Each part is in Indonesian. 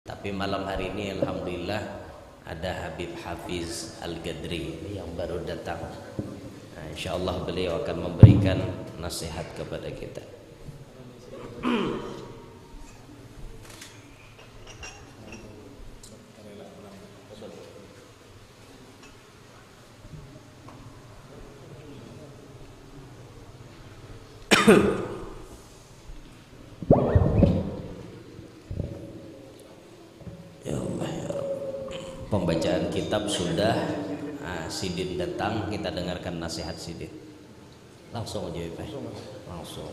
Tapi malam hari ini alhamdulillah ada Habib Hafiz Al-Gadri yang baru datang. Nah, insyaallah beliau akan memberikan nasihat kepada kita. Ya Allah ya Rabb. Pembacaan kitab sudah. Sidin datang, kita dengarkan nasihat Sidin. Langsung aja Pak. Langsung.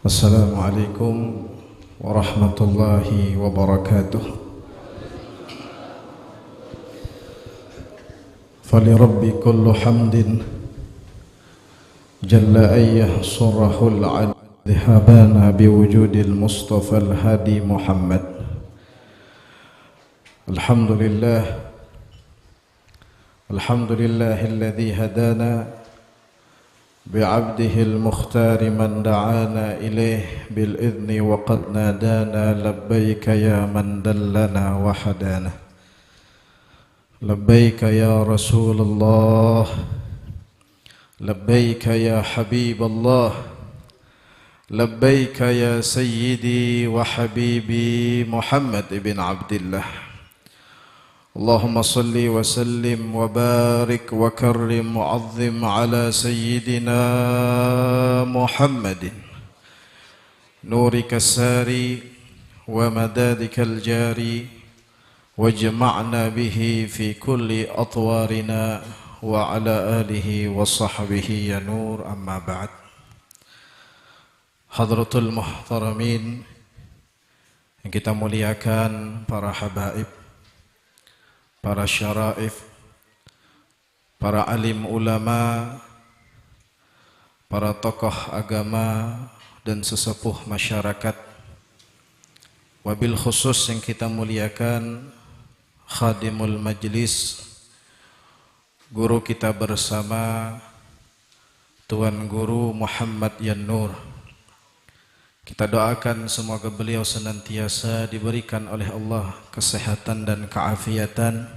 Assalamualaikum warahmatullahi wabarakatuh. فلرب كل حمد جل أن يحصره العدل ذهبانا بوجود المصطفى الهادي محمد. الحمد لله الذي هدانا بعبده المختار من دعانا إليه بالإذن وقد نادانا لبيك يا من دلنا وحدانا لبيك يا رسول الله لبيك يا حبيب الله لبيك يا سيدي وحبيبي محمد بن عبد الله. اللهم صل وسلم وبارك وكرم وعظم على سيدنا محمد نورك الساري ومدادك الجاري واجمعنا به في كل أطوارنا وعلى آله وصحبه يا نور. أما بعد. Hadratul Muhtaramin yang kita muliakan, para habaib, para syaraif, para alim ulama, para tokoh agama dan sesepuh masyarakat, wabil khusus yang kita muliakan khadimul majlis, guru kita bersama Tuan Guru Muhammad Yan Nur. Kita doakan semoga beliau senantiasa diberikan oleh Allah kesehatan dan keafiatan,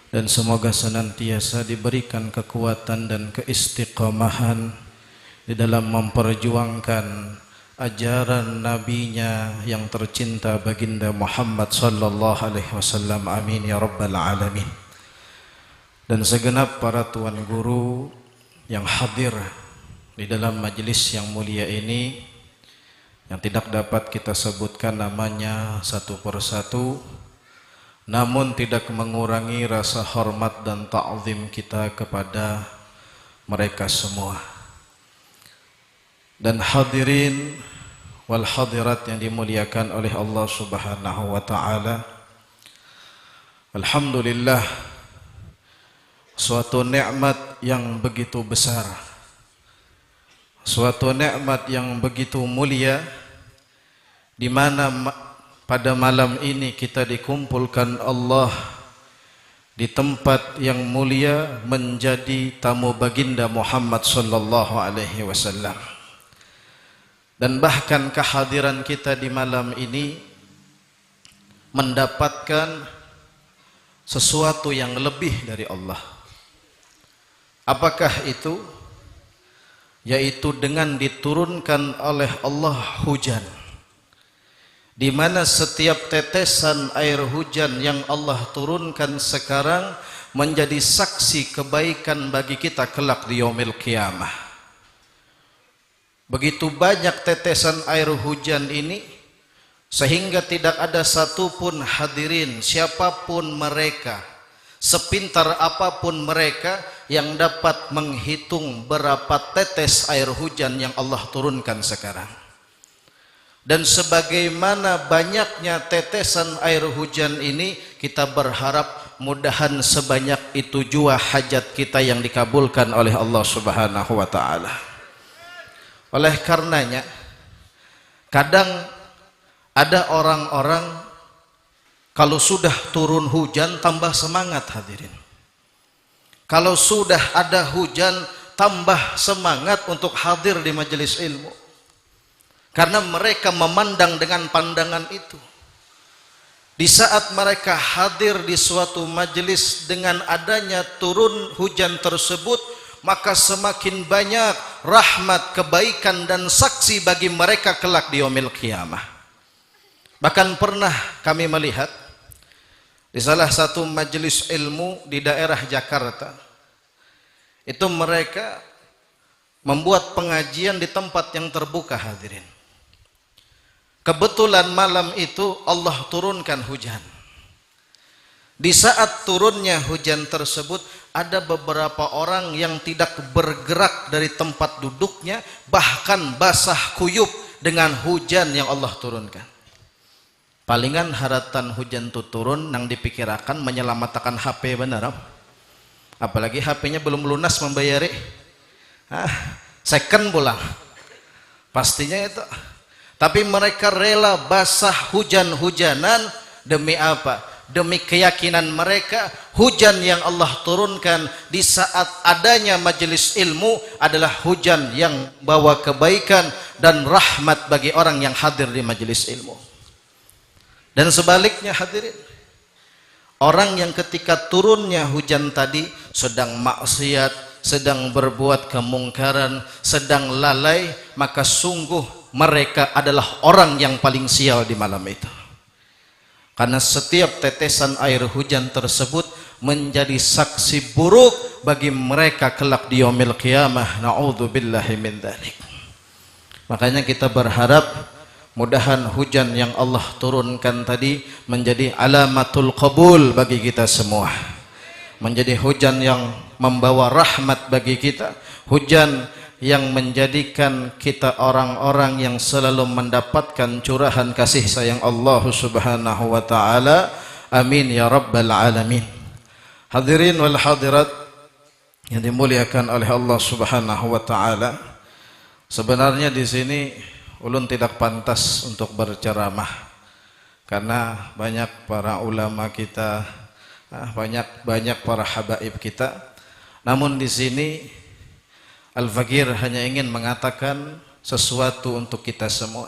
dan semoga senantiasa diberikan kekuatan dan keistiqomahan di dalam memperjuangkan ajaran nabinya yang tercinta baginda Muhammad sallallahu alaihi wasallam. Amin ya rabbal alamin. Dan segenap para tuan guru yang hadir di dalam majelis yang mulia ini, yang tidak dapat kita sebutkan namanya satu persatu, namun tidak mengurangi rasa hormat dan ta'zim kita kepada mereka semua. Dan hadirin wal hadirat yang dimuliakan oleh Allah Subhanahu wa taala, alhamdulillah, suatu nikmat yang begitu besar, suatu nikmat yang begitu mulia, di mana pada malam ini kita dikumpulkan Allah di tempat yang mulia menjadi tamu baginda Muhammad sallallahu alaihi wasallam. Dan bahkan kehadiran kita di malam ini mendapatkan sesuatu yang lebih dari Allah. Apakah itu? Yaitu dengan diturunkan oleh Allah hujan, di mana setiap tetesan air hujan yang Allah turunkan sekarang menjadi saksi kebaikan bagi kita kelak di yaumil qiyamah. Begitu banyak tetesan air hujan ini, sehingga tidak ada satupun hadirin, siapapun mereka, sepintar apapun mereka, yang dapat menghitung berapa tetes air hujan yang Allah turunkan sekarang. Dan sebagaimana banyaknya tetesan air hujan ini, kita berharap mudahan sebanyak itu jua hajat kita yang dikabulkan oleh Allah Subhanahu wa taala. Oleh karenanya, kadang ada orang-orang kalau sudah turun hujan tambah semangat hadirin. Kalau sudah ada hujan tambah semangat untuk hadir di majelis ilmu. Karena mereka memandang dengan pandangan itu. Di saat mereka hadir di suatu majelis dengan adanya turun hujan tersebut, maka semakin banyak rahmat, kebaikan dan saksi bagi mereka kelak di yaumil qiyamah. Bahkan pernah kami melihat di salah satu majelis ilmu di daerah Jakarta, itu mereka membuat pengajian di tempat yang terbuka, hadirin. Kebetulan malam itu Allah turunkan hujan. Di saat turunnya hujan tersebut, ada beberapa orang yang tidak bergerak dari tempat duduknya, bahkan basah kuyup dengan hujan yang Allah turunkan. Palingan haratan hujan itu turun, yang dipikirkan menyelamatkan HP, benar? Apalagi HP-nya belum lunas membayari. Second pulang. Pastinya itu. Tapi mereka rela basah hujan-hujanan demi apa? Demi keyakinan mereka, hujan yang Allah turunkan di saat adanya majelis ilmu adalah hujan yang bawa kebaikan dan rahmat bagi orang yang hadir di majelis ilmu. Dan sebaliknya, hadirin, orang yang ketika turunnya hujan tadi sedang maksiat, sedang berbuat kemungkaran, sedang lalai, maka sungguh mereka adalah orang yang paling sial di malam itu. Karena setiap tetesan air hujan tersebut menjadi saksi buruk bagi mereka kelak di yaumil qiyamah. Na'udzubillahi min dzalik. Makanya kita berharap mudahan hujan yang Allah turunkan tadi menjadi alamatul qabul bagi kita semua. Menjadi hujan yang membawa rahmat bagi kita, hujan yang menjadikan kita orang-orang yang selalu mendapatkan curahan kasih sayang Allah Subhanahu wa taala. Amin ya rabbal alamin. Hadirin wal hadirat yang dimuliakan oleh Allah Subhanahu wa taala. Sebenarnya di sini ulun tidak pantas untuk berceramah karena banyak para ulama kita, banyak para habaib kita. Namun di sini Al-Fakir hanya ingin mengatakan sesuatu untuk kita semua.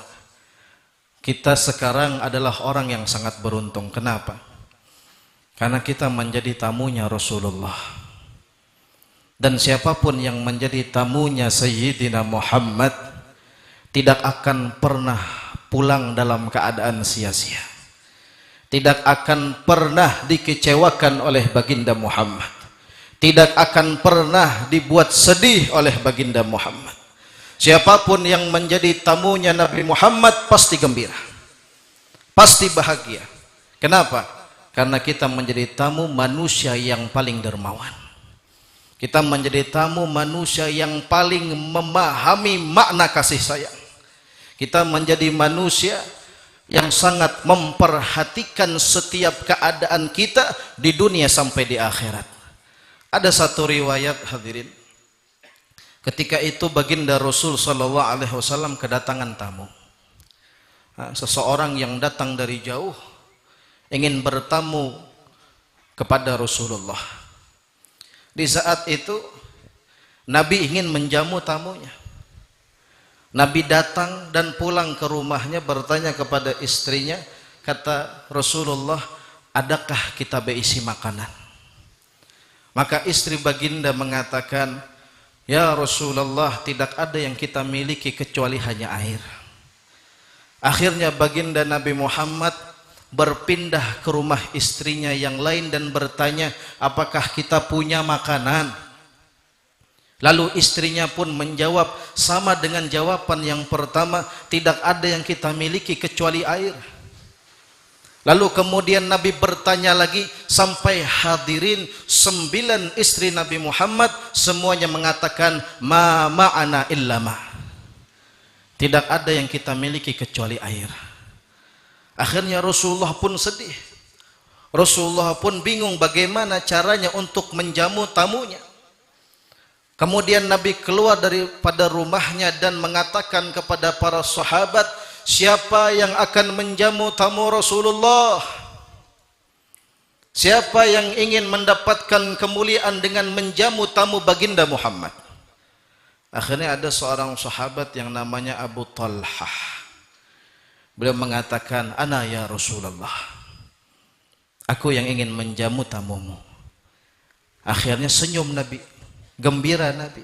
Kita sekarang adalah orang yang sangat beruntung. Kenapa? Karena kita menjadi tamunya Rasulullah. Dan siapapun yang menjadi tamunya Sayyidina Muhammad tidak akan pernah pulang dalam keadaan sia-sia. Tidak akan pernah dikecewakan oleh baginda Muhammad. Tidak akan pernah dibuat sedih oleh baginda Muhammad. Siapapun yang menjadi tamunya Nabi Muhammad pasti gembira, pasti bahagia. Kenapa? Karena kita menjadi tamu manusia yang paling dermawan. Kita menjadi tamu manusia yang paling memahami makna kasih sayang. Kita menjadi manusia yang sangat memperhatikan setiap keadaan kita di dunia sampai di akhirat. Ada satu riwayat, hadirin, ketika itu baginda Rasul sallallahu alaihi wasallam kedatangan tamu. Seseorang yang datang dari jauh ingin bertamu kepada Rasulullah. Di saat itu Nabi ingin menjamu tamunya. Nabi datang dan pulang ke rumahnya, bertanya kepada istrinya, kata Rasulullah, adakah kita berisi makanan? Maka istri baginda mengatakan, ya Rasulullah, tidak ada yang kita miliki kecuali hanya air. Akhirnya baginda Nabi Muhammad berpindah ke rumah istrinya yang lain dan bertanya, apakah kita punya makanan? Lalu istrinya pun menjawab sama dengan jawaban yang pertama, tidak ada yang kita miliki kecuali air. Lalu kemudian Nabi bertanya lagi sampai hadirin 9 istri Nabi Muhammad semuanya mengatakan ma ma'ana illa ma. Tidak ada yang kita miliki kecuali air. Akhirnya Rasulullah pun sedih. Rasulullah pun bingung bagaimana caranya untuk menjamu tamunya. Kemudian Nabi keluar daripada rumahnya dan mengatakan kepada para sahabat, siapa yang akan menjamu tamu Rasulullah? Siapa yang ingin mendapatkan kemuliaan dengan menjamu tamu baginda Muhammad? Akhirnya ada seorang sahabat yang namanya Abu Talhah. Beliau mengatakan, "Ana ya Rasulullah, aku yang ingin menjamu tamumu." Akhirnya senyum Nabi, gembira Nabi.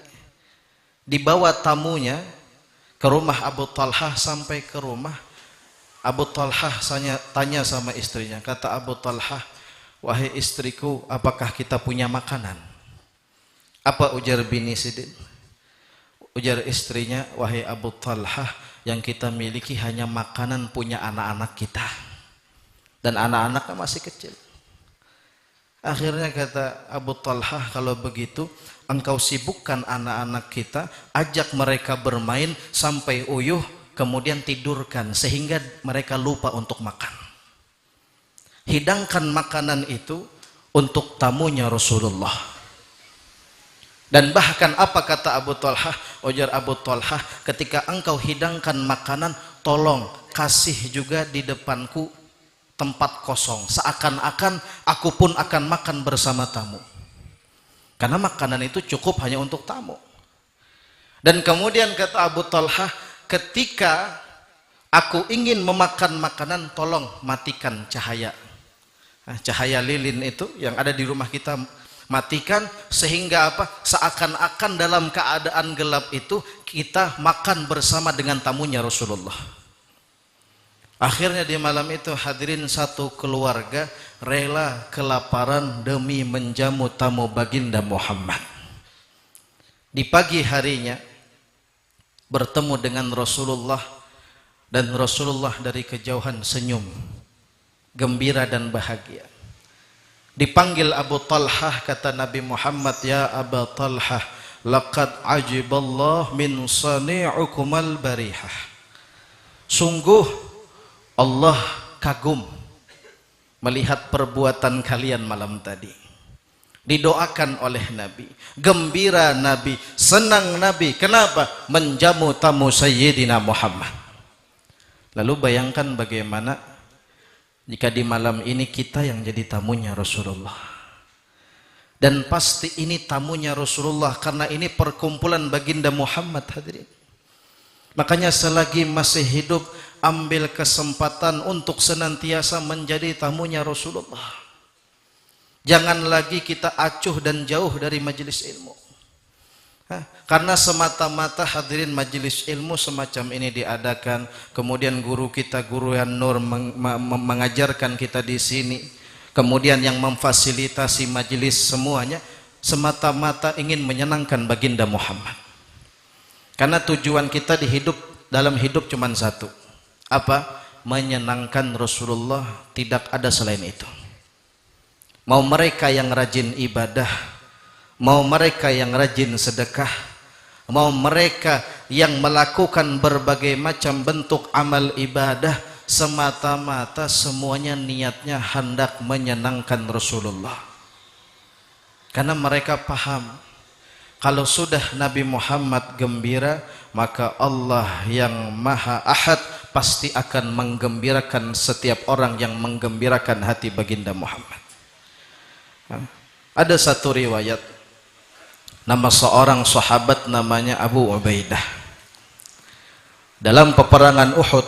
Dibawa tamunya ke rumah Abu Talhah. Sampai ke rumah, Abu Talhah tanya sama istrinya. Kata Abu Talhah, "Wahai istriku, apakah kita punya makanan?" Apa ujar bini Sidin? Ujar istrinya, "Wahai Abu Talhah, yang kita miliki hanya makanan punya anak-anak kita. Dan anak-anaknya masih kecil." Akhirnya kata Abu Talhah, "Kalau begitu, engkau sibukkan anak-anak kita, ajak mereka bermain sampai uyuh, kemudian tidurkan sehingga mereka lupa untuk makan. Hidangkan makanan itu untuk tamunya Rasulullah." Dan bahkan apa kata Abu Talhah? Ujar Abu Talhah, "Ketika engkau hidangkan makanan, tolong kasih juga di depanku tempat kosong, seakan-akan aku pun akan makan bersama tamu. Karena makanan itu cukup hanya untuk tamu." Dan kemudian kata Abu Talhah, "Ketika aku ingin memakan makanan, tolong matikan cahaya. Cahaya lilin itu yang ada di rumah kita, matikan, sehingga apa? Seakan-akan dalam keadaan gelap itu kita makan bersama dengan tamunya Rasulullah." Akhirnya di malam itu hadirin satu keluarga rela kelaparan demi menjamu tamu baginda Muhammad. Di pagi harinya bertemu dengan Rasulullah, dan Rasulullah dari kejauhan senyum, gembira dan bahagia. Dipanggil Abu Talhah, kata Nabi Muhammad, "Ya Abu Talhah, laqad ajiballah min sani'ukumal barihah." Sungguh Allah kagum melihat perbuatan kalian malam tadi. Didoakan oleh Nabi, gembira Nabi, senang Nabi. Kenapa? Menjamu tamu Sayyidina Muhammad. Lalu bayangkan bagaimana jika di malam ini kita yang jadi tamunya Rasulullah. Dan pasti ini tamunya Rasulullah, karena ini perkumpulan baginda Muhammad hadirin. Makanya selagi masih hidup, ambil kesempatan untuk senantiasa menjadi tamunya Rasulullah. Jangan lagi kita acuh dan jauh dari majelis ilmu. Karena semata-mata hadirin majelis ilmu semacam ini diadakan, kemudian guru kita, Guru Yan Nur mengajarkan kita di sini, kemudian yang memfasilitasi majelis semuanya semata-mata ingin menyenangkan baginda Muhammad. Karena tujuan kita dalam hidup cuma satu. Apa? Menyenangkan Rasulullah, tidak ada selain itu. Mau mereka yang rajin ibadah, mau mereka yang rajin sedekah, mau mereka yang melakukan berbagai macam bentuk amal ibadah, semata-mata semuanya niatnya hendak menyenangkan Rasulullah. Karena mereka paham, kalau sudah Nabi Muhammad gembira, maka Allah yang Maha Ahad pasti akan menggembirakan setiap orang yang menggembirakan hati baginda Muhammad. Ada satu riwayat, nama seorang sahabat namanya Abu Ubaidah. Dalam peperangan Uhud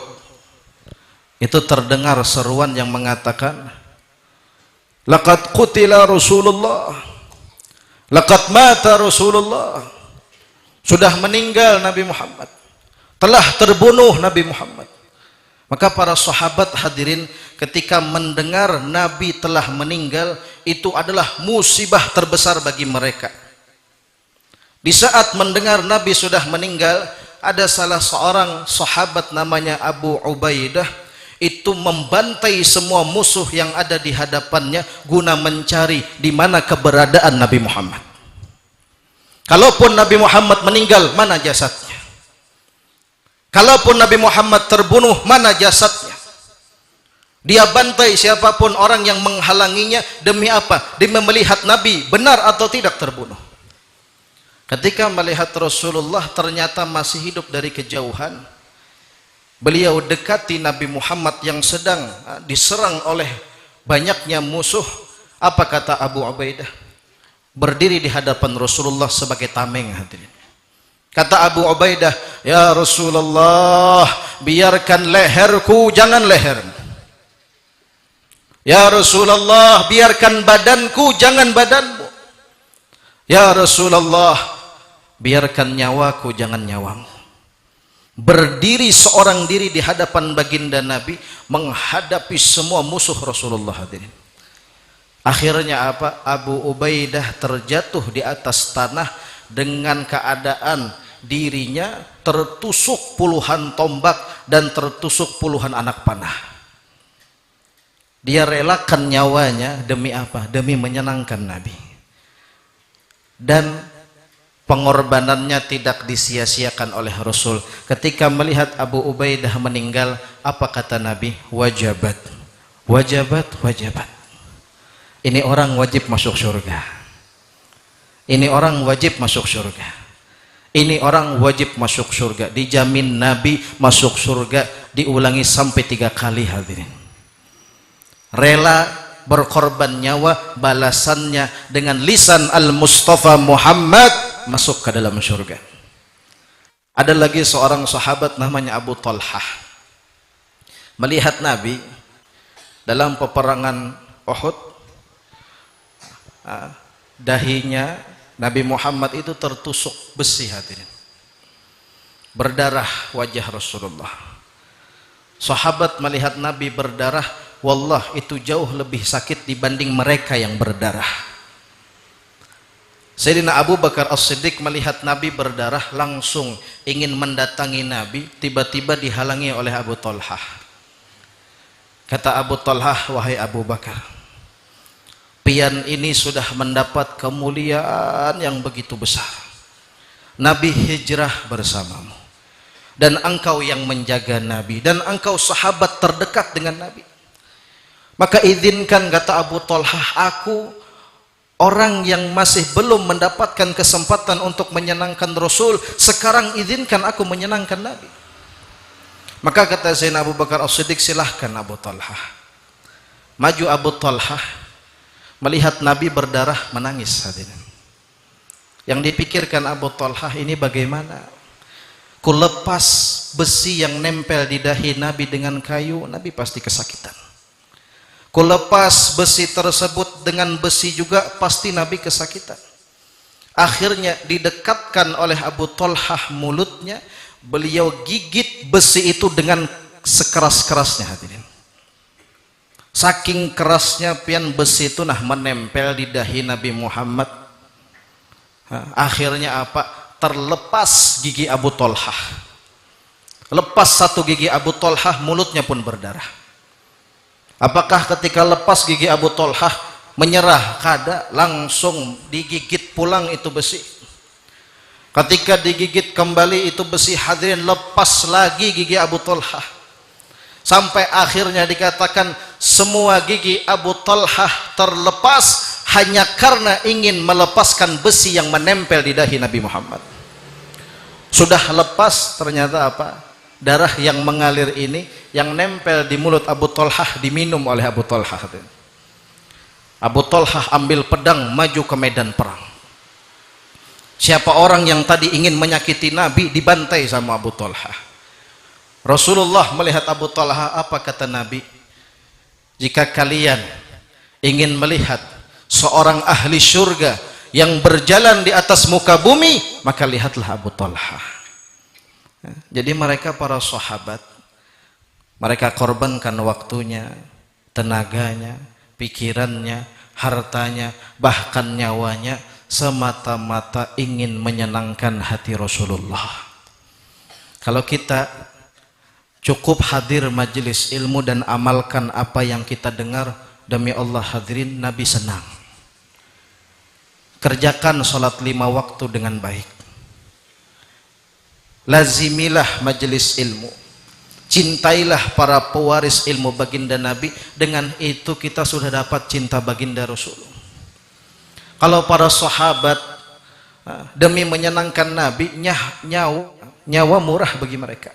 itu terdengar seruan yang mengatakan, "Laqad qutila Rasulullah, laqad mata Rasulullah." Sudah meninggal Nabi Muhammad, telah terbunuh Nabi Muhammad. Maka para sahabat hadirin ketika mendengar Nabi telah meninggal, itu adalah musibah terbesar bagi mereka. Di saat mendengar Nabi sudah meninggal, ada salah seorang sahabat namanya Abu Ubaidah, itu membantai semua musuh yang ada di hadapannya guna mencari di mana keberadaan Nabi Muhammad. Kalaupun Nabi Muhammad meninggal, mana jasadnya? Kalaupun Nabi Muhammad terbunuh, mana jasadnya? Dia bantai siapapun orang yang menghalanginya. Demi apa? Demi melihat Nabi benar atau tidak terbunuh. Ketika melihat Rasulullah ternyata masih hidup dari kejauhan, beliau dekati Nabi Muhammad yang sedang diserang oleh banyaknya musuh. Apa kata Abu Ubaidah? Berdiri di hadapan Rasulullah sebagai tameng hadirin. Kata Abu Ubaidah, ya Rasulullah, biarkan leherku, jangan lehermu. Ya Rasulullah, biarkan badanku, jangan badanmu. Ya Rasulullah, biarkan nyawaku, jangan nyawamu. Berdiri seorang diri di hadapan baginda Nabi, menghadapi semua musuh Rasulullah hadirin. Akhirnya apa? Abu Ubaidah terjatuh di atas tanah dengan keadaan dirinya tertusuk puluhan tombak dan tertusuk puluhan anak panah. Dia relakan nyawanya demi apa? Demi menyenangkan Nabi. Dan pengorbanannya tidak disia-siakan oleh Rasul. Ketika melihat Abu Ubaidah meninggal, apa kata Nabi? Wajabat, wajabat, wajabat. Ini orang wajib masuk surga. Ini orang wajib masuk surga. Ini orang wajib masuk surga. Dijamin Nabi masuk surga, diulangi sampai 3 kali hadirin. Rela berkorban nyawa, balasannya dengan lisan Al-Mustafa Muhammad masuk ke dalam surga. Ada lagi seorang sahabat namanya Abu Talhah. Melihat Nabi dalam peperangan Uhud, dahinya Nabi Muhammad itu tertusuk besi hadirin. Berdarah wajah Rasulullah. Sahabat melihat Nabi berdarah, wallah itu jauh lebih sakit dibanding mereka yang berdarah. Sayyidina Abu Bakar As-Siddiq melihat Nabi berdarah, langsung ingin mendatangi Nabi, tiba-tiba dihalangi oleh Abu Talhah. Kata Abu Talhah, wahai Abu Bakar, pian ini sudah mendapat kemuliaan yang begitu besar. Nabi hijrah bersamamu, dan engkau yang menjaga Nabi, dan engkau sahabat terdekat dengan Nabi. Maka izinkan, kata Abu Talhah, aku orang yang masih belum mendapatkan kesempatan untuk menyenangkan Rasul, sekarang izinkan aku menyenangkan Nabi. Maka kata Sayyidina Abu Bakar As-Siddiq, silahkan Abu Talhah. Maju Abu Talhah, melihat Nabi berdarah, menangis hadirin. Yang dipikirkan Abu Talhah, ini bagaimana? Ku lepas besi yang nempel di dahi Nabi dengan kayu, Nabi pasti kesakitan. Ku lepas besi tersebut dengan besi juga, pasti Nabi kesakitan. Akhirnya didekatkan oleh Abu Talhah mulutnya, beliau gigit besi itu dengan sekeras-kerasnya hadirin. Saking kerasnya pian besi itu menempel di dahi Nabi Muhammad. Akhirnya apa? Terlepas gigi Abu Talhah. Lepas satu gigi Abu Talhah, mulutnya pun berdarah. Apakah ketika lepas gigi Abu Talhah menyerah? Kada, langsung digigit pulang itu besi. Ketika digigit kembali itu besi hadirin, lepas lagi gigi Abu Talhah. Sampai akhirnya dikatakan semua gigi Abu Talhah terlepas hanya karena ingin melepaskan besi yang menempel di dahi Nabi Muhammad. Sudah lepas, ternyata apa? Darah yang mengalir ini, yang nempel di mulut Abu Talhah, diminum oleh Abu Talhah. Abu Talhah ambil pedang, maju ke medan perang. Siapa orang yang tadi ingin menyakiti Nabi, dibantai sama Abu Talhah. Rasulullah melihat Abu Talhah, apa kata Nabi? Jika kalian ingin melihat seorang ahli surga yang berjalan di atas muka bumi, maka lihatlah Abu Talhah. Jadi mereka para sahabat, mereka korbankan waktunya, tenaganya, pikirannya, hartanya, bahkan nyawanya, semata-mata ingin menyenangkan hati Rasulullah. Kalau kita cukup hadir majelis ilmu dan amalkan apa yang kita dengar, demi Allah hadirin, Nabi senang. Kerjakan sholat 5 waktu dengan baik. Lazimilah majelis ilmu. Cintailah para pewaris ilmu baginda Nabi. Dengan itu kita sudah dapat cinta baginda Rasul. Kalau para sahabat demi menyenangkan Nabi, nyawa murah bagi mereka.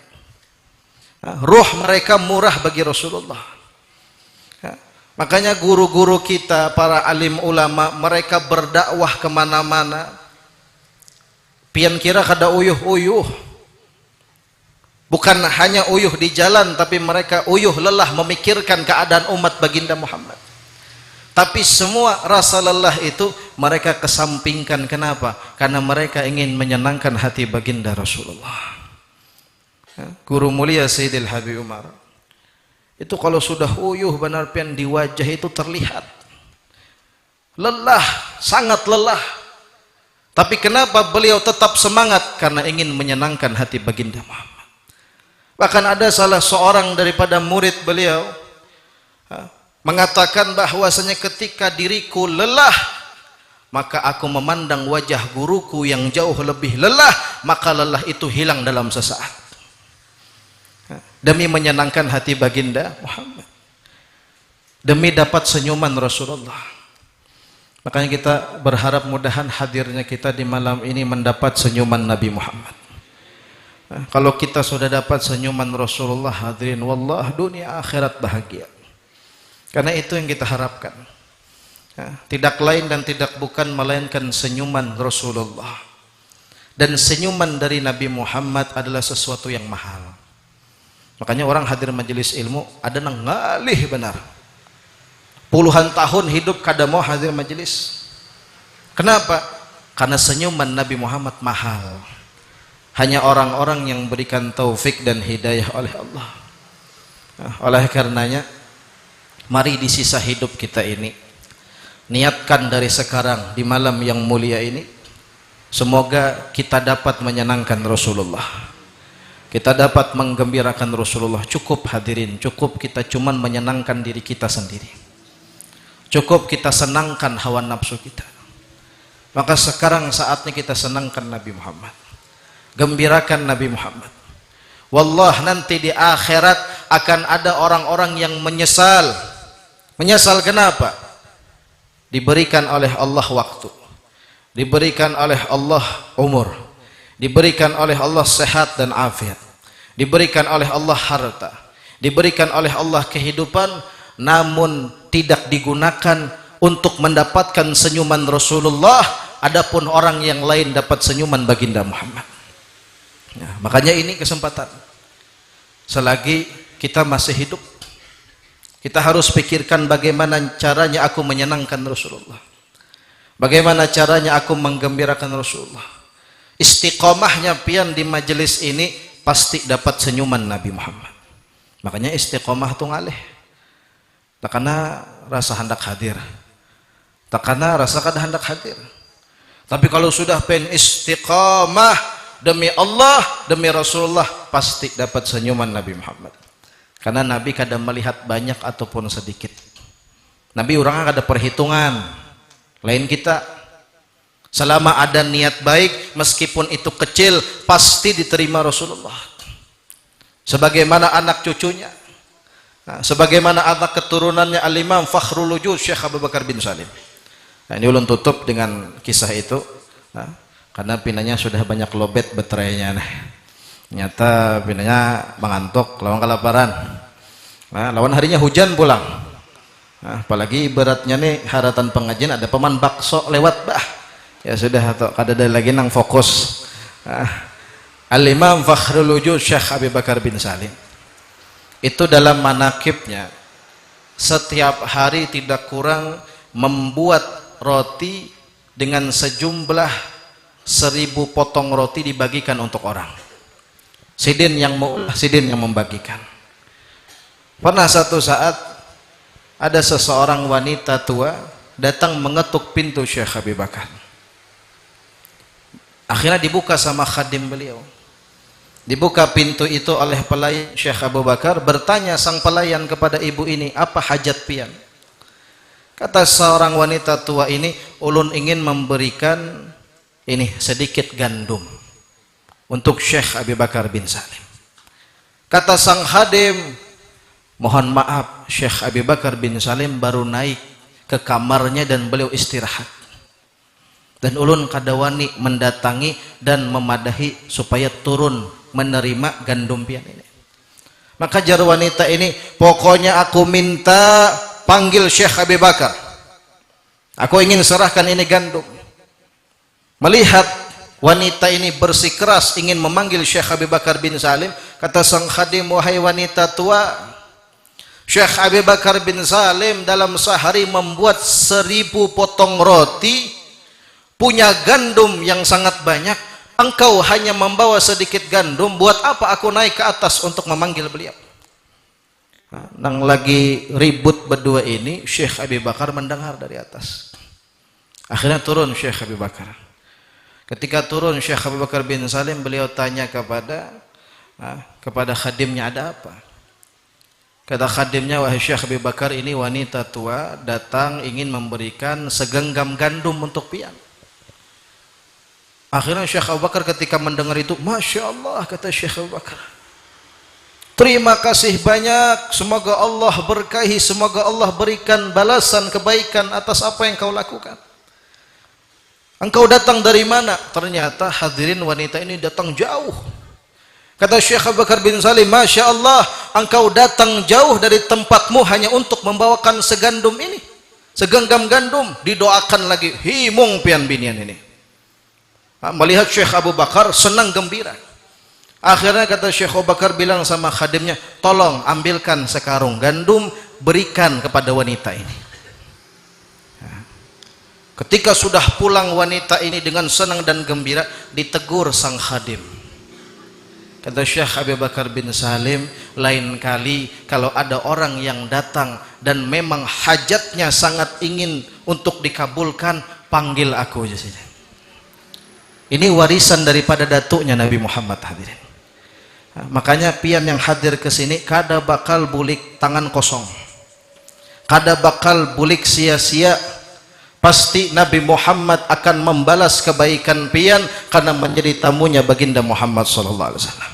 Ruh mereka murah bagi Rasulullah. Makanya guru-guru kita, para alim ulama, mereka berdakwah kemana-mana, pian kira kada uyuh-uyuh. Bukan hanya uyuh di jalan, tapi mereka uyuh lelah memikirkan keadaan umat baginda Muhammad. Tapi semua rasa lelah itu mereka kesampingkan. Kenapa? Karena mereka ingin menyenangkan hati baginda Rasulullah. Guru mulia Sayyidil Habib Umar itu kalau sudah uyuh benar pian di wajah itu terlihat lelah, sangat lelah. Tapi kenapa beliau tetap semangat? Karena ingin menyenangkan hati baginda Muhammad. Bahkan ada salah seorang daripada murid beliau mengatakan bahwasanya ketika diriku lelah, maka aku memandang wajah guruku yang jauh lebih lelah, maka lelah itu hilang dalam sesaat. Demi menyenangkan hati baginda Muhammad, demi dapat senyuman Rasulullah. Makanya kita berharap mudahan hadirnya kita di malam ini mendapat senyuman Nabi Muhammad. Kalau kita sudah dapat senyuman Rasulullah, hadirin, wallah dunia akhirat bahagia. Karena itu yang kita harapkan. Tidak lain dan tidak bukan melainkan senyuman Rasulullah. Dan senyuman dari Nabi Muhammad adalah sesuatu yang mahal. Makanya orang hadir majelis ilmu ada nang ngalih benar. Puluhan tahun hidup kada mau hadir majelis. Kenapa? Karena senyuman Nabi Muhammad mahal. Hanya orang-orang yang berikan taufik dan hidayah oleh Allah. Oleh karenanya, mari di sisa hidup kita ini, niatkan dari sekarang di malam yang mulia ini, semoga kita dapat menyenangkan Rasulullah. Kita dapat menggembirakan Rasulullah. Cukup hadirin, cukup kita cuman menyenangkan diri kita sendiri. Cukup kita senangkan hawa nafsu kita. Maka sekarang saatnya kita senangkan Nabi Muhammad. Gembirakan Nabi Muhammad. Wallah nanti di akhirat akan ada orang-orang yang menyesal. Menyesal kenapa? Diberikan oleh Allah waktu. Diberikan oleh Allah umur. Diberikan oleh Allah sehat dan afiat, diberikan oleh Allah harta, diberikan oleh Allah kehidupan, namun tidak digunakan untuk mendapatkan senyuman Rasulullah. Adapun orang yang lain dapat senyuman baginda Muhammad. Makanya ini kesempatan. Selagi kita masih hidup, kita harus pikirkan bagaimana caranya aku menyenangkan Rasulullah, bagaimana caranya aku menggembirakan Rasulullah. Istiqomahnya pian di majelis ini pasti dapat senyuman Nabi Muhammad. Makanya istiqomah tu ngalih. Tak karena rasa hendak hadir, tak karena rasa kada hendak hadir. Tapi kalau sudah pen istiqomah demi Allah, demi Rasulullah, pasti dapat senyuman Nabi Muhammad. Karena Nabi kada melihat banyak ataupun sedikit. Nabi orangnya kada perhitungan. Lain kita. Selama ada niat baik, meskipun itu kecil, pasti diterima Rasulullah. Sebagaimana anak cucunya, sebagaimana anak keturunannya Al-Imam Fakhrul Wujud Syekh Abu Bakar bin Salim. Ini ulun tutup dengan kisah itu, karena pinanya sudah banyak lobet baterainya. Nyata pinanya mengantuk, lawan kelaparan. Lawan harinya hujan pulang. Apalagi ibaratnya nih haratan pengajian ada peman bakso lewat bah. Ya sudah, atau kada ada lagi nang fokus. Al-Imam Fakhrul Wujud Syekh Abu Bakar bin Salim itu dalam manakibnya setiap hari tidak kurang membuat roti dengan sejumlah 1000 potong roti dibagikan untuk orang. Sidin yang membagikan. Pernah satu saat ada seseorang wanita tua datang mengetuk pintu Syekh Abu Bakar. Akhirnya dibuka sama khadim beliau. Dibuka pintu itu oleh pelayan Syekh Abu Bakar. Bertanya sang pelayan kepada ibu ini, apa hajat pian? Kata seorang wanita tua ini, ulun ingin memberikan ini sedikit gandum untuk Syekh Abu Bakar bin Salim. Kata sang khadim, mohon maaf, Syekh Abu Bakar bin Salim baru naik ke kamarnya dan beliau istirahat. Dan ulun kadawani mendatangi dan memadahi supaya turun menerima gandum pian ini. Maka jar wanita ini, pokoknya aku minta panggil Syekh Abu Bakar. Aku ingin serahkan ini gandum. Melihat wanita ini bersikeras ingin memanggil Syekh Abi Bakar bin Salim. Kata sang khadim, wahai wanita tua, Syekh Abi Bakar bin Salim dalam sehari membuat 1000 potong roti, punya gandum yang sangat banyak. Engkau hanya membawa sedikit gandum, buat apa aku naik ke atas untuk memanggil beliau? Nang lagi ribut berdua ini, Syekh Abi Bakar mendengar dari atas. Akhirnya turun Syekh Abi Bakar. Ketika turun Syekh Abi Bakar bin Salim, beliau tanya kepada khadimnya, ada apa? Kata khadimnya, wahai Syekh Abi Bakar, ini wanita tua datang ingin memberikan segenggam gandum untuk pian. Akhirnya Syekh Abu Bakar ketika mendengar itu, Masya Allah, kata Syekh Abu Bakar, terima kasih banyak, semoga Allah berkahi, semoga Allah berikan balasan kebaikan atas apa yang kau lakukan. Engkau datang dari mana? Ternyata hadirin wanita ini datang jauh. Kata Syekh Abu Bakar bin Salim, Masya Allah, engkau datang jauh dari tempatmu hanya untuk membawakan segandum ini, segenggam gandum. Didoakan lagi, himung pian binian ini. Melihat Syekh Abu Bakar senang gembira. Akhirnya kata Syekh Abu Bakar bilang sama khadimnya, tolong ambilkan sekarung gandum, berikan kepada wanita ini. Ketika sudah pulang wanita ini dengan senang dan gembira, ditegur sang khadim. Kata Syekh Abi Bakar bin Salim, lain kali kalau ada orang yang datang dan memang hajatnya sangat ingin untuk dikabulkan, panggil aku aja saja. Ini warisan daripada datuknya Nabi Muhammad, hadirin. Makanya pian yang hadir ke sini kada bakal bulik tangan kosong, kada bakal bulik sia-sia. Pasti Nabi Muhammad akan membalas kebaikan pian karena menjadi tamunya baginda Muhammad sallallahu alaihi wasallam.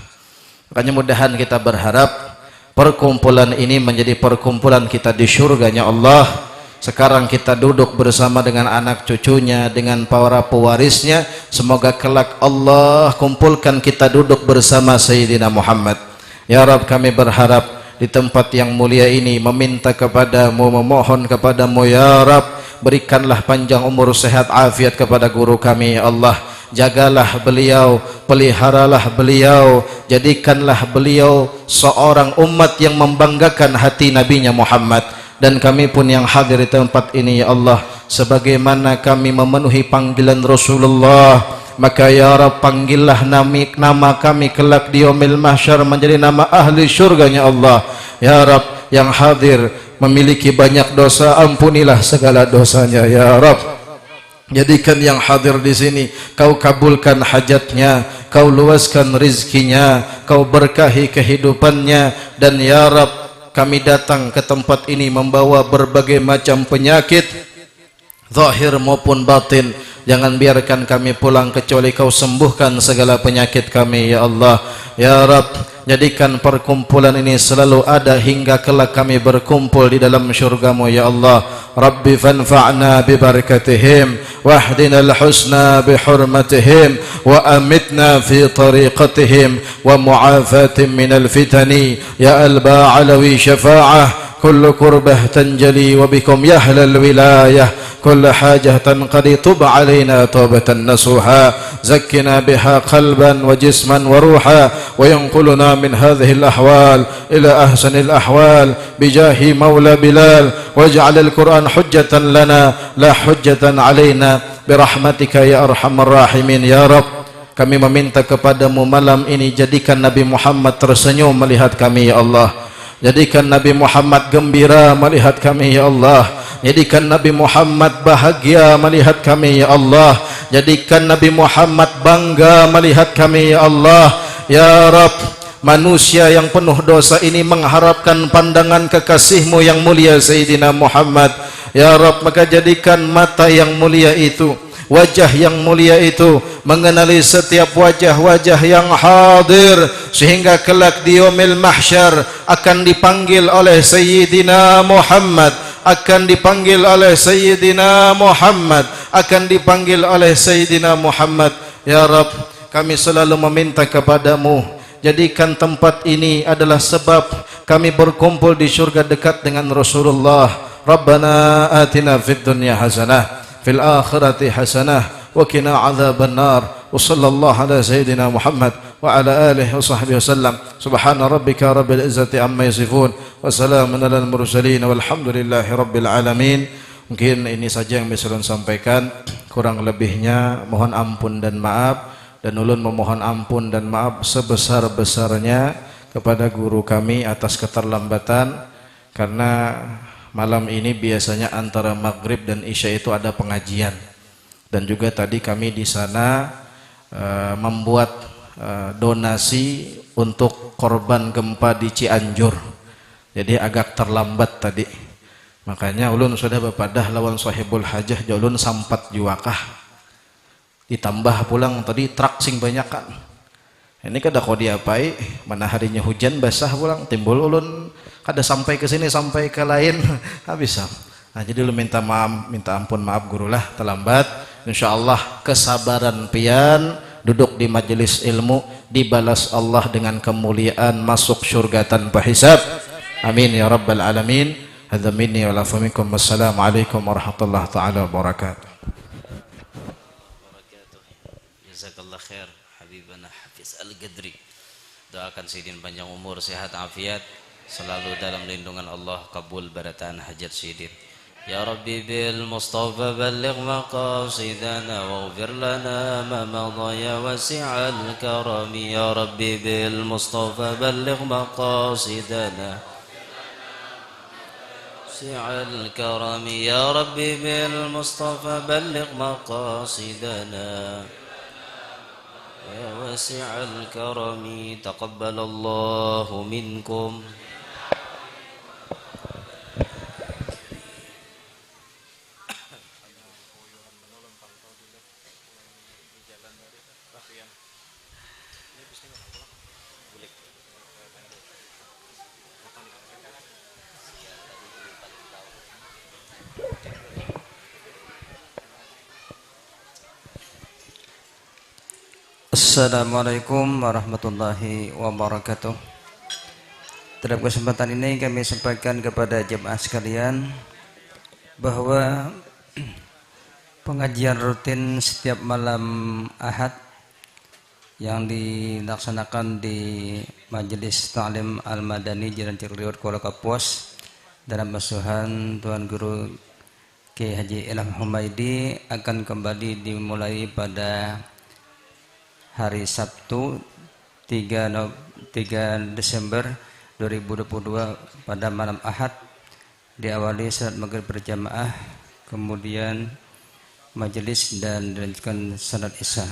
Makanya mudahan kita berharap perkumpulan ini menjadi perkumpulan kita di surganya Allah. Sekarang kita duduk bersama dengan anak cucunya, dengan para pewarisnya. Semoga kelak Allah kumpulkan kita duduk bersama Sayyidina Muhammad. Ya Rabb, kami berharap di tempat yang mulia ini meminta kepadamu, memohon kepadamu, ya Rabb, berikanlah panjang umur, sehat, afiat kepada guru kami, ya Allah. Jagalah beliau, peliharalah beliau, jadikanlah beliau seorang umat yang membanggakan hati nabinya Muhammad. Dan kami pun yang hadir di tempat ini, ya Allah, sebagaimana kami memenuhi panggilan Rasulullah, maka ya Rabb, panggillah nama kami kelak di yaumil mahsyar menjadi nama ahli syurganya Allah. Ya Rabb, yang hadir memiliki banyak dosa, ampunilah segala dosanya, ya Rabb. Jadikan yang hadir di sini kau kabulkan hajatnya, kau luaskan rizkinya, kau berkahi kehidupannya. Dan ya Rabb, kami datang ke tempat ini membawa berbagai macam penyakit zahir maupun batin. Jangan biarkan kami pulang kecuali kau sembuhkan segala penyakit kami, ya Allah. Ya Rabb, jadikan perkumpulan ini selalu ada hingga kelak kami berkumpul di dalam syurgamu, ya Allah. Rabbi fanfa'na bibarakatihim wahdina al-husna bihurmatihim wa amitna fi tariqatihim wa mu'afatin minal fitani ya al-ba'alawi syafa'ah kullu kurbah tanjali wa bikum yahlal wilayah كل حاجة قد طب علينا توبة نصوحا زكنا بها قلبا وجسما وروحا وينقلنا من هذه الأحوال إلى أحسن الأحوال بجاه مولى بلال واجعل القرآن حجة لنا لا حجة علينا برحمتك يا أرحم الراحمين يا رب. Kami meminta kepadamu malam ini, jadikan Nabi Muhammad tersenyum melihat kami, ya Allah. Jadikan Nabi Muhammad gembira melihat kami, ya Allah. Jadikan Nabi Muhammad bahagia melihat kami, ya Allah. Jadikan Nabi Muhammad bangga melihat kami, ya Allah. Ya Rabb, manusia yang penuh dosa ini mengharapkan pandangan kekasih-Mu yang mulia Sayyidina Muhammad. Ya Rabb, maka jadikan mata yang mulia itu, wajah yang mulia itu mengenali setiap wajah-wajah yang hadir, sehingga kelak di yaumil mahsyar akan dipanggil oleh Sayyidina Muhammad, akan dipanggil oleh Sayyidina Muhammad, akan dipanggil oleh Sayyidina Muhammad. Ya Rabb, kami selalu meminta kepadamu, jadikan tempat ini adalah sebab kami berkumpul di surga dekat dengan Rasulullah. Rabbana atina fid dunya hasanah fil akhirati hasanah wa qina adzabannar. wa sallallahu ala sayyidina Muhammad wa ala alihi wa sahbihi wasallam. Subhana rabbika rabbil izzati amma yasifun wa salamun alal mursalin walhamdulillahi rabbil alamin. Mungkin ini saja yang bisa ulun sampaikan, kurang lebihnya mohon ampun dan maaf, dan ulun memohon ampun dan maaf sebesar-besarnya kepada guru kami atas keterlambatan, karena malam ini biasanya antara maghrib dan isya itu ada pengajian, dan juga tadi kami di sana membuat donasi untuk korban gempa di Cianjur, jadi agak terlambat tadi. Makanya ulun sudah bepadah lawan sahibul hajah ulun sampat juakah, ditambah pulang tadi truk sing banyak kan. Ini kada kau diapai, mana harinya hujan basah pulang, timbul ulun kada sampai ke sini sampai ke lain habis. Nah, jadi ulun minta maaf, minta ampun, maaf gurulah terlambat. Insyaallah kesabaran pian duduk di majelis ilmu dibalas Allah dengan kemuliaan, masuk surga tanpa hisab. Amin ya rabbal alamin. Hadza minni wa lafa minkum. Wassalamualaikum warahmatullahi taala wabarakatuh. Jazakallah khair Habibana Hafiz Al-Gadri. Doakan Sidin panjang umur, sehat afiat, selalu dalam lindungan Allah, kabul barataan hajat Sidin. Ya Rabbi bil Mustafa balligh maqasidana waghfir lana ma madha ya wasi'al karami. Ya Rabbi bil Mustafa balligh maqasidana واسع الكرم. يا ربي بالمصطفى بلغ مقاصدنا يا واسع الكرم. تقبل الله منكم. Assalamualaikum warahmatullahi wabarakatuh. Dalam kesempatan ini kami sampaikan kepada jemaah sekalian bahwa pengajian rutin setiap malam Ahad yang dilaksanakan di Majelis Ta'lim Al-Madani Jalan Cikriwut Kuala Kapuas dalam asuhan Tuan Guru Kiai Haji Ilham Humaidi akan kembali dimulai pada hari Sabtu 3 Desember 2022 pada malam Ahad, diawali salat maghrib berjamaah, kemudian majelis dan dilanjutkan salat isya.